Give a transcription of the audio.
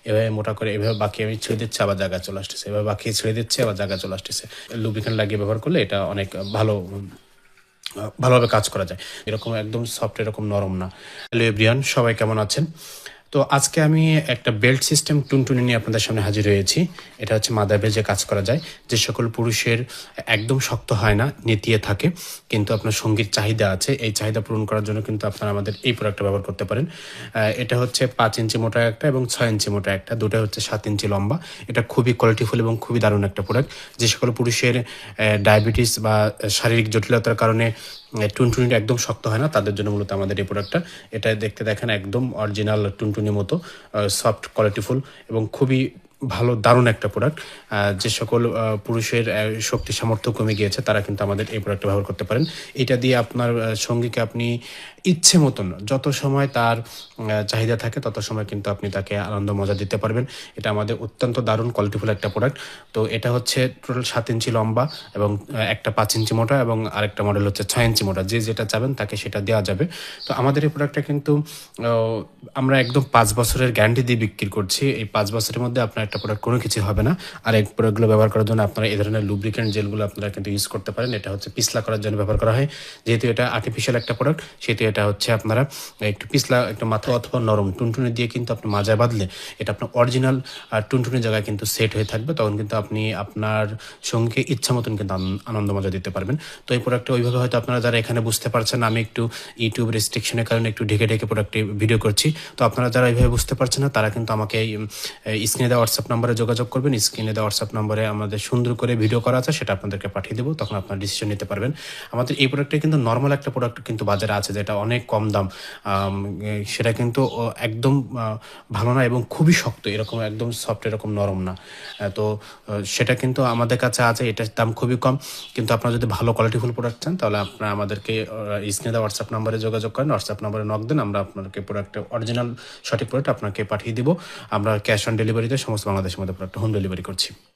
এভাবে মোটা করে এভাবে বাঁকিয়ে আমি ছেড়ে দিচ্ছি, আবার জায়গায় চলে আসতেছে, এভাবে বাঁকিয়ে ছেড়ে দিচ্ছি, আবার জায়গায় চলে আসতেছে। লুব্রিক্যান্ট লাগিয়ে ব্যবহার করলে এটা অনেক ভালোভাবে কাজ করা যায়। এরকম একদম সফট, এরকম নরম না। হ্যালো এভরিওয়ান, সবাই কেমন আছেন? তো আজকে আমি একটা বেল্ট সিস্টেম টুনটুনি নিয়ে আপনাদের সামনে হাজির হয়েছি। এটা হচ্ছে মাদা ভেজে কাজ করা যায়। যে সকল পুরুষের একদম শক্ত হয় না, নেতিয়ে থাকে, কিন্তু আপনার সঙ্গীর চাহিদা আছে, এই চাহিদা পূরণ করার জন্য কিন্তু আপনারা আমাদের এই প্রোডাক্টটা ব্যবহার করতে পারেন। এটা হচ্ছে 5 ইঞ্চি মোটা একটা এবং 6 ইঞ্চি মোটা একটা, দুটো হচ্ছে 7 ইঞ্চি লম্বা। এটা খুবই কোয়ালিটিফুল এবং খুবই দারুণ একটা প্রোডাক্ট। যে সকল পুরুষের ডায়াবেটিস বা শারীরিক জটিলতার কারণে টুনটুনিটা একদম শক্ত হয় না, তাদের জন্য মূলত আমাদের এই প্রোডাক্টটা। এটা দেখতে দেখেন একদম অরিজিনাল টুনটুনির মতো সফট, কোয়ালিটিফুল এবং খুবই ভালো, দারুণ একটা প্রোডাক্ট। যে সকল পুরুষের শক্তি সামর্থ্য কমে গিয়েছে তারা কিন্তু আমাদের এই প্রোডাক্টটা ব্যবহার করতে পারেন। এটা দিয়ে আপনার সঙ্গীকে আপনি ইচ্ছে মতন যত সময় তার চাহিদা থাকে তত সময় কিন্তু আপনি তাকে আনন্দ মজা দিতে পারবেন। এটা আমাদের অত্যন্ত দারুণ কোয়ালিটিফুল একটা প্রোডাক্ট। তো এটা হচ্ছে টোটাল 7 ইঞ্চি লম্বা এবং একটা 5 ইঞ্চি মোটা এবং আরেকটা মডেল হচ্ছে 6 ইঞ্চি মোটা। যে যেটা চাবেন তাকে সেটা দেওয়া যাবে। তো আমাদের এই প্রোডাক্টটা কিন্তু আমরা একদম 5 বছরের গ্যারান্টি দিয়ে বিক্রি করছি। এই 5 বছরের মধ্যে আপনার একটা প্রোডাক্ট কোনো কিছু হবে না। আর এই প্রোডাক্টগুলো ব্যবহার করার জন্য আপনারা এই ধরনের লুব্রিক্যান্ট জেলগুলো আপনারা কিন্তু ইউজ করতে পারেন। এটা হচ্ছে পিছলা করার জন্য ব্যবহার করা হয়। যেহেতু এটা আর্টিফিশিয়াল একটা প্রোডাক্ট, সেহেতু এটা হচ্ছে আপনারা একটু পিছলা, একটু মাথা অথবা নরম টুনটুনি দিয়ে কিন্তু আপনি মাজায় বাঁধলে এটা আপনার অরিজিনাল টুনটুনির জায়গায় কিন্তু সেট হয়ে থাকবে। তখন কিন্তু আপনি আপনার সঙ্গীকে ইচ্ছা মতন কিন্তু আনন্দ মজা দিতে পারবেন। তো এই প্রোডাক্টটা ওইভাবে হয়তো আপনারা যারা এখানে বুঝতে পারছেন, আমি একটু ইউটিউব রেস্ট্রিকশনের কারণে একটু ঢেকে ঢেকে প্রোডাক্টটি ভিডিও করছি। তো আপনারা যারা এইভাবে বুঝতে পারছেন না তারা কিন্তু আমাকে স্ক্রিনে দেওয়া হোয়াটসঅ্যাপ নাম্বারে যোগাযোগ করবেন। স্ক্রিনে দেওয়া হোয়াটসঅ্যাপ নাম্বারে আমাদের সুন্দর করে ভিডিও করা আছে, সেটা আপনাদেরকে পাঠিয়ে দেবো, তখন আপনারা ডিসিশন নিতে পারবেন। আমাদের এই প্রোডাক্টটা কিন্তু নর্মাল একটা প্রোডাক্ট কিন্তু বাজারে আছে যেটা অনেক কম দাম, সেটা কিন্তু একদম ভালো না এবং খুবই শক্ত, এরকম একদম সফট, এরকম নরম না। তো সেটা কিন্তু আমাদের কাছে আছে, এটার দাম খুবই কম। কিন্তু আপনারা যদি ভালো কোয়ালিটিফুল প্রোডাক্ট চান তাহলে আপনারা আমাদেরকে স্ক্রিনে দেওয়া হোয়াটসঅ্যাপ নাম্বারে যোগাযোগ করেন, হোয়াটসঅ্যাপ নাম্বারে নক দেন, আমরা আপনাকে প্রোডাক্টটা অরিজিনাল সঠিক প্রোডাক্ট আপনাকে পাঠিয়ে দিব। আমরা ক্যাশ অন ডেলিভারিতে সমস্ত বাংলাদেশের মধ্যে প্রোডাক্ট হোম ডেলিভারি করছি।